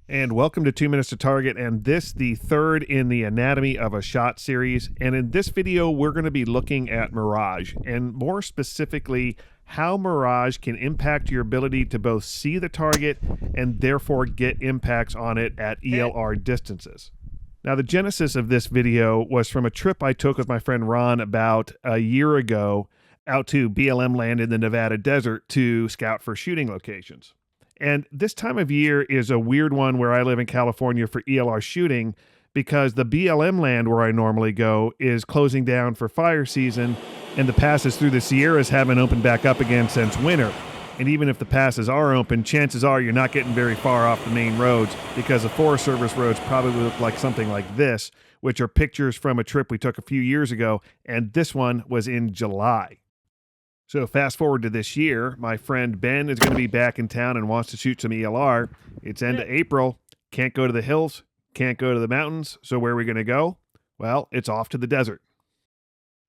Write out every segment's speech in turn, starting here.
And welcome to 2 Minutes to Target, and this the third in the Anatomy of a Shot series. And in this video, we're going to be looking at Mirage, and more specifically, how Mirage can impact your ability to both see the target and therefore get impacts on it at ELR distances. Now, the genesis of this video was from a trip I took with my friend Ron about a year ago out to BLM land in the Nevada desert to scout for shooting locations. And this time of year is a weird one where I live in California for ELR shooting because the BLM land where I normally go is closing down for fire season, and the passes through the Sierras haven't opened back up again since winter. And even if the passes are open, chances are you're not getting very far off the main roads because the Forest Service roads probably look like something like this, which are pictures from a trip we took a few years ago, and this one was in July. So fast forward to this year, my friend Ben is going to be back in town and wants to shoot some ELR. It's end of April, can't go to the hills, can't go to the mountains, so where are we going to go? Well, it's off to the desert.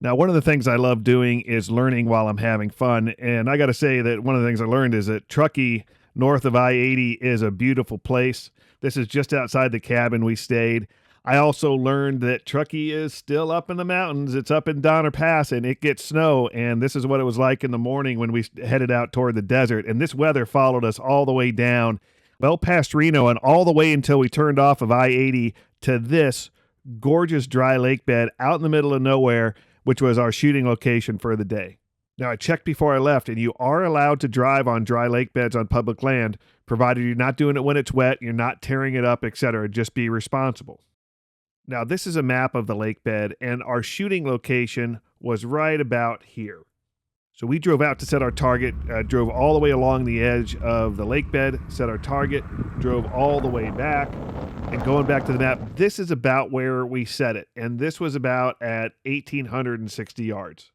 Now, one of the things I love doing is learning while I'm having fun, and I got to say that one of the things I learned is that Truckee, north of I-80, is a beautiful place. This is just outside the cabin we stayed. I also learned that Truckee is still up in the mountains. It's up in Donner Pass, and it gets snow, and this is what it was like in the morning when we headed out toward the desert. And this weather followed us all the way down, well past Reno, and all the way until we turned off of I-80 to this gorgeous dry lake bed out in the middle of nowhere, which was our shooting location for the day. Now, I checked before I left, and you are allowed to drive on dry lake beds on public land, provided you're not doing it when it's wet, you're not tearing it up, etc. Just be responsible. Now, this is a map of the lake bed, and our shooting location was right about here. So we drove out to set our target, drove all the way along the edge of the lake bed, set our target, drove all the way back, and going back to the map, this is about where we set it, and this was about at 1,860 yards.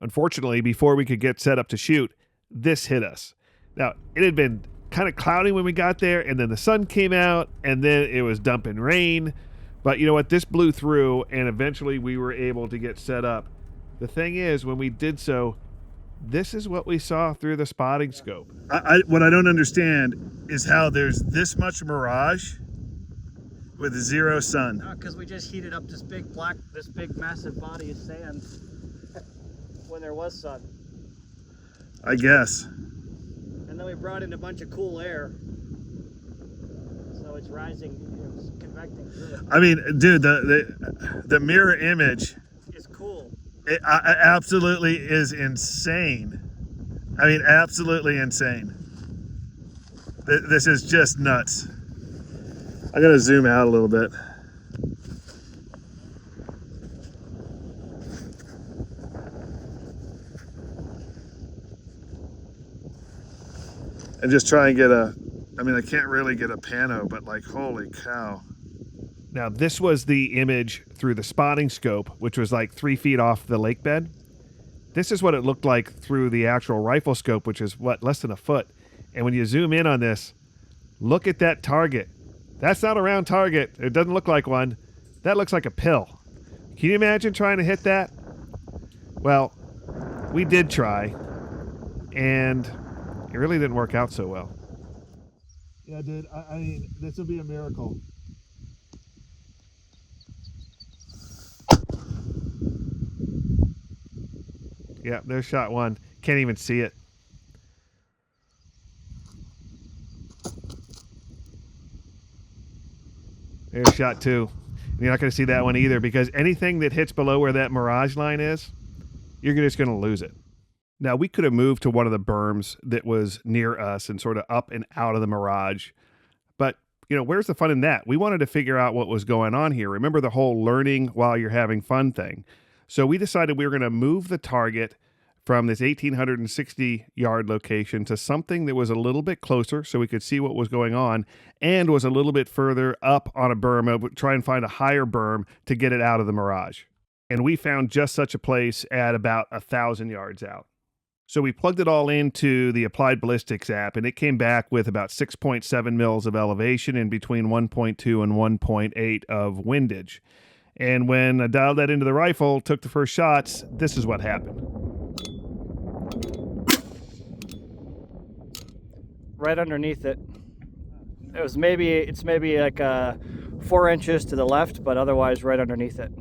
Unfortunately, before we could get set up to shoot, this hit us. Now, it had been kind of cloudy when we got there, and then the sun came out, and then it was dumping rain. But you know what? This blew through, and eventually we were able to get set up. The thing is, when we did so, this is what we saw through the spotting scope. What I don't understand is how there's this much mirage with zero sun. Because we just heated up this big massive body of sand when there was sun. I guess. And then we brought in a bunch of cool air. So it's rising, it's convecting through it. I mean, dude, the mirror image It's cool. it absolutely is insane. I mean, absolutely insane. This is just nuts. I gotta zoom out a little bit. And just try and get I mean, I can't really get a pano, but like, holy cow. Now, this was the image through the spotting scope, which was like 3 feet off the lake bed. This is what it looked like through the actual rifle scope, which is less than a foot. And when you zoom in on this, look at that target. That's not a round target. It doesn't look like one. That looks like a pill. Can you imagine trying to hit that? Well, we did try, and it really didn't work out so well. Yeah, dude, I mean, this would be a miracle. Yeah, there's shot one. Can't even see it. There's shot two. You're not going to see that one either because anything that hits below where that Mirage line is, you're just going to lose it. Now, we could have moved to one of the berms that was near us and sort of up and out of the Mirage. But, you know, where's the fun in that? We wanted to figure out what was going on here. Remember the whole learning while you're having fun thing. So we decided we were going to move the target from this 1,860 yard location to something that was a little bit closer so we could see what was going on and was a little bit further up on a berm, try and find a higher berm to get it out of the Mirage. And we found just such a place at about 1,000 yards out. So we plugged it all into the Applied Ballistics app, and it came back with about 6.7 mils of elevation and between 1.2 and 1.8 of windage. And when I dialed that into the rifle, took the first shots, this is what happened. Right underneath it. it's maybe like 4 inches to the left, but otherwise right underneath it.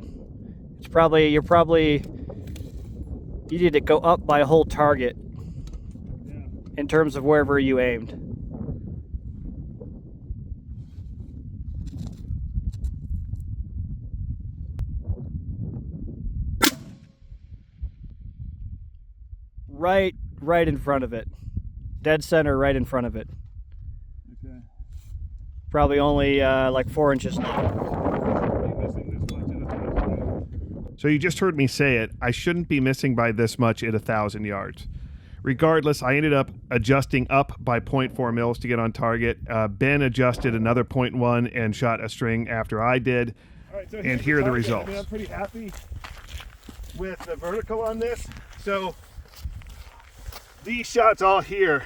You need to go up by a whole target in terms of wherever you aimed. Right in front of it. Dead center, right in front of it. Okay. Probably only like 4 inches. So you just heard me say it. I shouldn't be missing by this much at 1,000 yards. Regardless, I ended up adjusting up by 0.4 mils to get on target. Ben adjusted another 0.1 and shot a string after I did. All right, so And here are the results. I mean, I'm pretty happy with the vertical on this. So these shots all here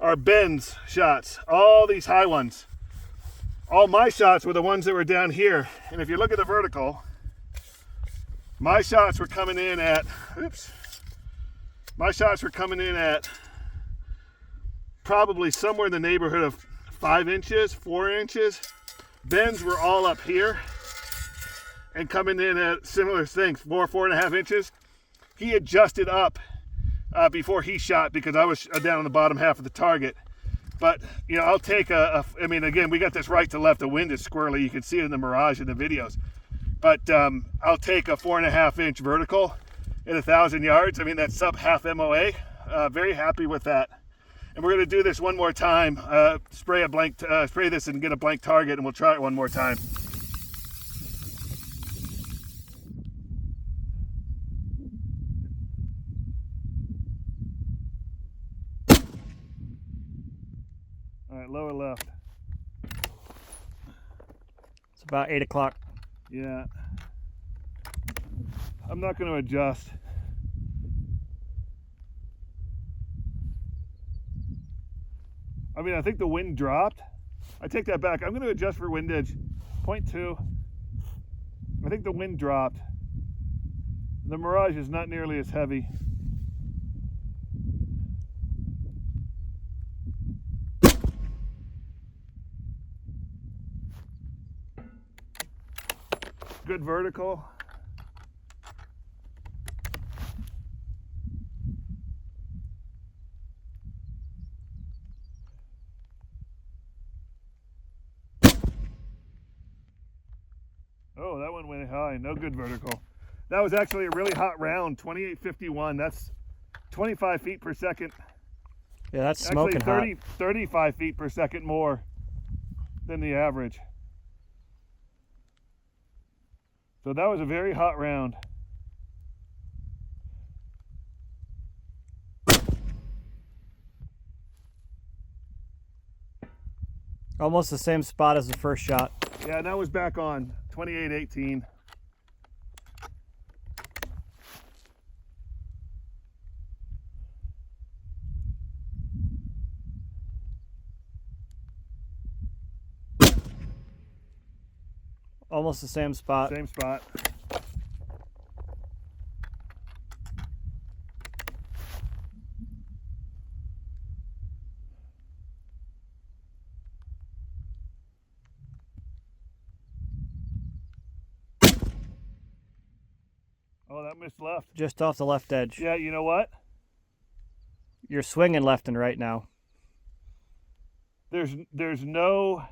are Ben's shots, all these high ones. All my shots were the ones that were down here. And if you look at the vertical, my shots were coming in at, probably somewhere in the neighborhood of 5 inches, 4 inches. Ben's were all up here and coming in at similar things, 4.5 inches. He adjusted up before he shot because I was down on the bottom half of the target. But, you know, I'll take I mean, again, we got this right to left. The wind is squirrely. You can see it in the Mirage in the videos. But I'll take a 4.5 inch vertical at 1,000 yards. I mean, that's sub half MOA. Very happy with that. And we're going to do this one more time. Spray this and get a blank target, and we'll try it one more time. All right, lower left. It's about 8 o'clock. Yeah. I'm not going to adjust. I mean, I think the wind dropped. I take that back. I'm going to adjust for windage. 0.2. I think the wind dropped. The Mirage is not nearly as heavy. Good vertical. Oh, that one went high. No good vertical. That was actually a really hot round. 28.51. That's 25 feet per second. Yeah, that's smoking actually hot. 35 feet per second more than the average. So that was a very hot round. Almost the same spot as the first shot. Yeah, that was back on 28.18. Almost the same spot. Same spot. Oh, that missed left. Just off the left edge. Yeah, you know what? You're swinging left and right now. There's no,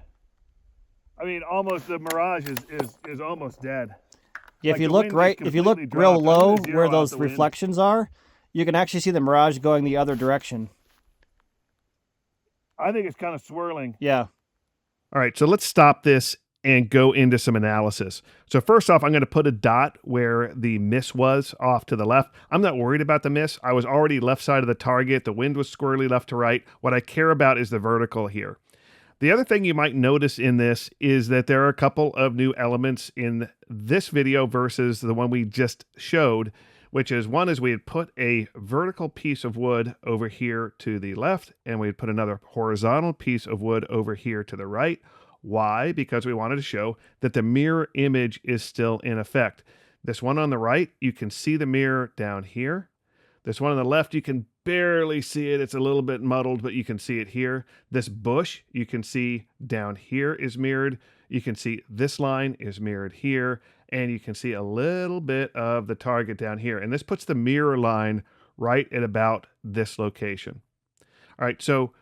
I mean, almost the Mirage is almost dead. Yeah, Like, if you the look wind right, just if you look completely real dropped. I'm low gonna zero where out those the wind. reflections are, you can actually see the Mirage going the other direction. I think it's kind of swirling. Yeah. All right, so let's stop this and go into some analysis. So first off, I'm going to put a dot where the miss was off to the left. I'm not worried about the miss. I was already left side of the target. The wind was squirrely left to right. What I care about is the vertical here. The other thing you might notice in this is that there are a couple of new elements in this video versus the one we just showed, which is one is we had put a vertical piece of wood over here to the left, and we had put another horizontal piece of wood over here to the right. Why? Because we wanted to show that the mirror image is still in effect. This one on the right, you can see the mirror down here. This one on the left, you can barely see it. It's a little bit muddled, but you can see it here. This bush, you can see down here is mirrored. You can see this line is mirrored here, and you can see a little bit of the target down here. And this puts the mirror line right at about this location. All right, so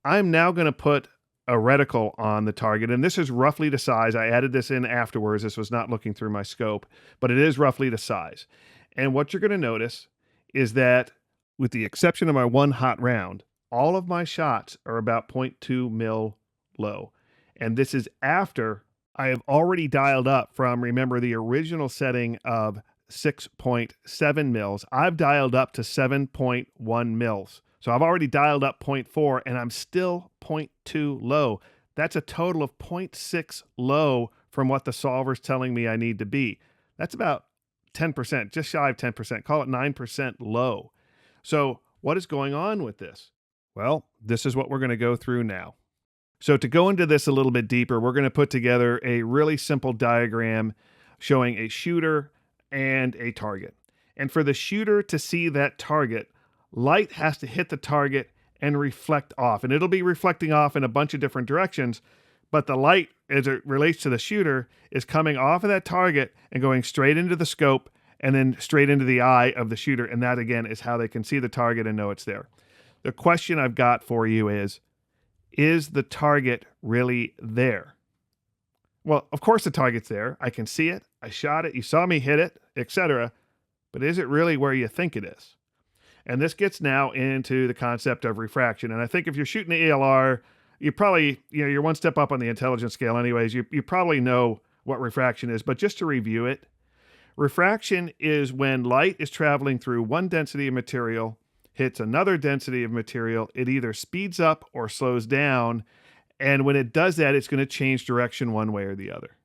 I'm now going to put a reticle on the target, and this is roughly the size. I added this in afterwards. This was not looking through my scope, but it is roughly the size. And what you're going to notice is that, with the exception of my one hot round, all of my shots are about 0.2 mil low. And this is after I have already dialed up from, remember, the original setting of 6.7 mils. I've dialed up to 7.1 mils. So I've already dialed up 0.4 and I'm still 0.2 low. That's a total of 0.6 low from what the solver's telling me I need to be. That's about 10%, just shy of 10%. Call it 9% low. So what is going on with this? Well, this is what we're going to go through now. So to go into this a little bit deeper, we're going to put together a really simple diagram showing a shooter and a target. And for the shooter to see that target, light has to hit the target and reflect off. And it'll be reflecting off in a bunch of different directions, but the light, as it relates to the shooter, is coming off of that target and going straight into the scope and then straight into the eye of the shooter. And that, again, is how they can see the target and know it's there. The question I've got for you is the target really there? Well, of course the target's there. I can see it. I shot it. You saw me hit it, etc. But is it really where you think it is? And this gets now into the concept of refraction. And I think if you're shooting the ELR, you probably, you're one step up on the intelligence scale anyways. You probably know what refraction is. But just to review it, refraction is when light is traveling through one density of material, hits another density of material, it either speeds up or slows down. And when it does that, it's going to change direction one way or the other.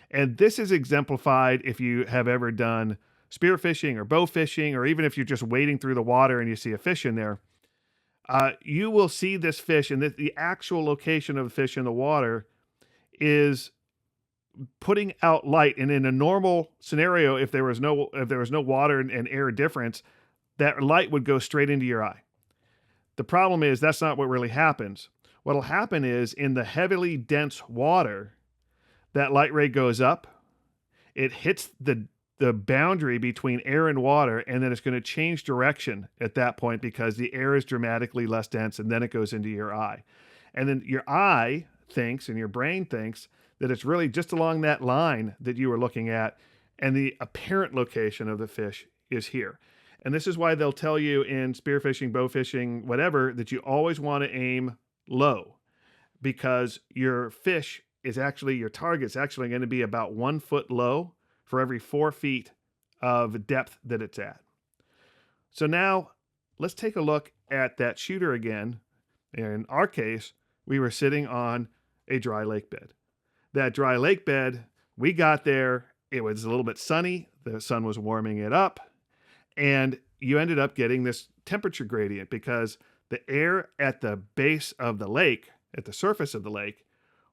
And this is exemplified if you have ever done spear fishing or bow fishing, or even if you're just wading through the water and you see a fish in there. You will see this fish, and the actual location of the fish in the water is putting out light. And in a normal scenario, if there was no water and air difference, that light would go straight into your eye. The problem is that's not what really happens. What'll happen is, in the heavily dense water, that light ray goes up, it hits the boundary between air and water, and then it's going to change direction at that point because the air is dramatically less dense, and then it goes into your eye. And then your eye thinks, and your brain thinks, that it's really just along that line that you were looking at, and the apparent location of the fish is here. And this is why they'll tell you in spearfishing, bow fishing, whatever, that you always want to aim low, because your fish is actually, your target's actually going to be about 1 foot low for every 4 feet of depth that it's at. So now let's take a look at that shooter again. In our case, we were sitting on a dry lake bed. That dry lake bed, we got there, it was a little bit sunny, the sun was warming it up, and you ended up getting this temperature gradient because the air at the base of the lake, at the surface of the lake,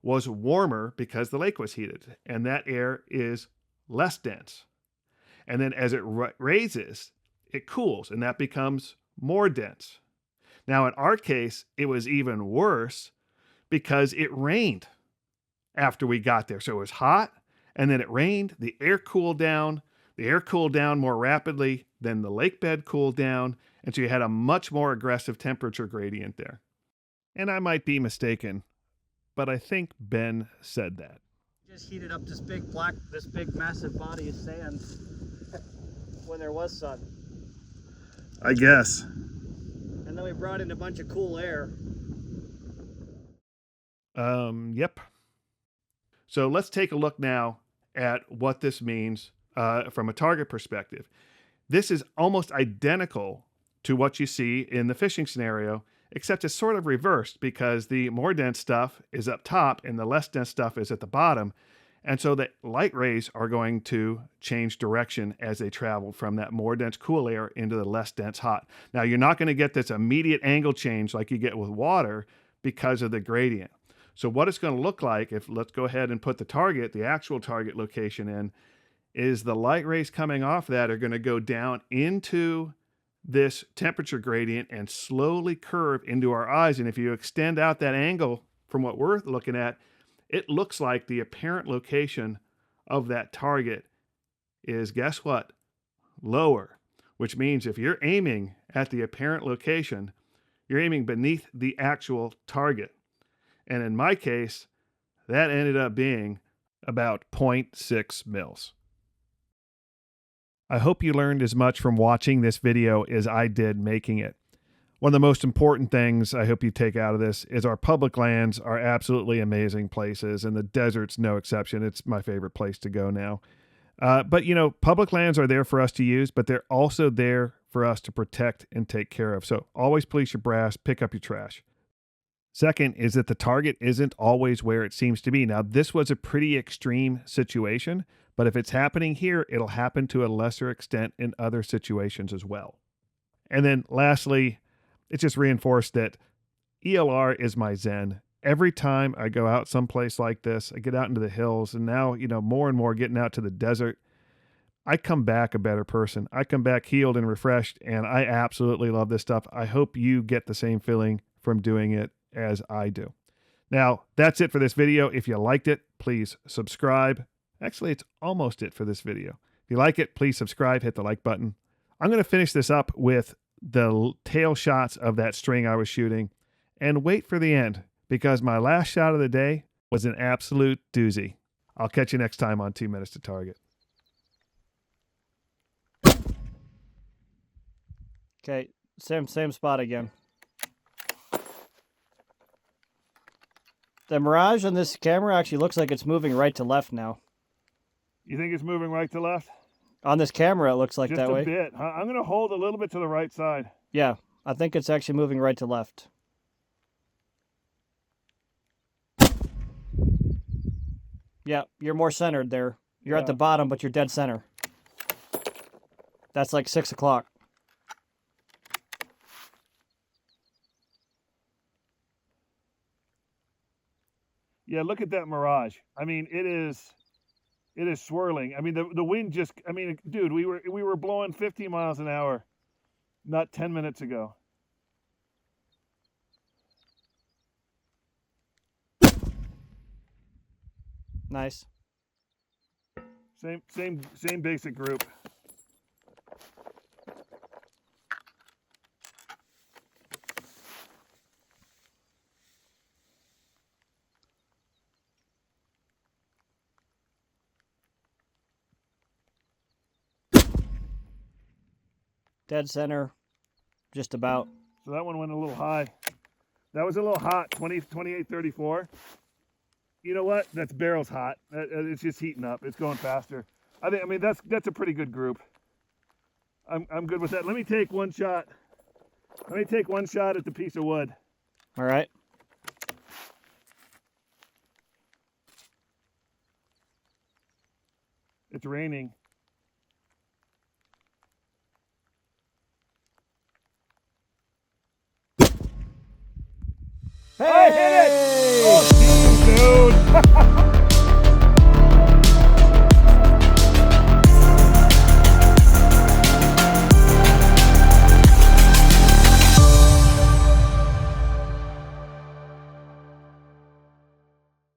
was warmer because the lake was heated, and that air is less dense. And then as it raises, it cools, and that becomes more dense. Now, in our case, it was even worse because it rained after we got there. So it was hot, and then it rained, the air cooled down. The air cooled down more rapidly than the lake bed cooled down, and so you had a much more aggressive temperature gradient there. And I might be mistaken, but I think Ben said that. Just heated up this big massive body of sand when there was sun. I guess. And then we brought in a bunch of cool air. Yep. So let's take a look now at what this means from a target perspective. This is almost identical to what you see in the fishing scenario, except it's sort of reversed because the more dense stuff is up top and the less dense stuff is at the bottom. And so the light rays are going to change direction as they travel from that more dense cool air into the less dense hot. Now, you're not going to get this immediate angle change like you get with water because of the gradient. So what it's going to look like, if let's go ahead and put the target, the actual target location in, is the light rays coming off that are going to go down into this temperature gradient and slowly curve into our eyes. And if you extend out that angle from what we're looking at, it looks like the apparent location of that target is, guess what? Lower, which means if you're aiming at the apparent location, you're aiming beneath the actual target. And in my case, that ended up being about 0.6 mils. I hope you learned as much from watching this video as I did making it. One of the most important things I hope you take out of this is our public lands are absolutely amazing places, and the desert's no exception. It's my favorite place to go now. But, you know, public lands are there for us to use, but they're also there for us to protect and take care of. So always police your brass, pick up your trash. Second is that the target isn't always where it seems to be. Now, this was a pretty extreme situation, but if it's happening here, it'll happen to a lesser extent in other situations as well. And then lastly, it just reinforced that ELR is my zen. Every time I go out someplace like this, I get out into the hills, and now, you know, more and more getting out to the desert, I come back a better person. I come back healed and refreshed, and I absolutely love this stuff. I hope you get the same feeling from doing it as I do. Now, that's it for this video. If you liked it, please subscribe. Actually, it's almost it for this video. If you like it, please subscribe, hit the like button. I'm going to finish this up with the tail shots of that string I was shooting, and wait for the end, because my last shot of the day was an absolute doozy. I'll catch you next time on 2 Minutes to Target. Okay, same spot again. The Mirage on this camera actually looks like it's moving right to left now. You think it's moving right to left? On this camera, it looks like Just that a way. bit. I'm going to hold a little bit to the right side. Yeah, I think it's actually moving right to left. Yeah, you're more centered there. You're at the bottom, but you're dead center. That's like 6 o'clock. Yeah, look at that Mirage. I mean, it is swirling. I mean, the wind just, I mean, dude, we were blowing 50 miles an hour not 10 minutes ago. Nice. Same basic group. Dead center, just about. So that one went a little high. That was a little hot, 2834. You know what? That's barrels hot. It's just heating up. It's going faster. I mean that's a pretty good group. I'm good with that. Let me take one shot. Let me take one shot at the piece of wood. All right. It's raining. Hey! I hit it! Oh, dude!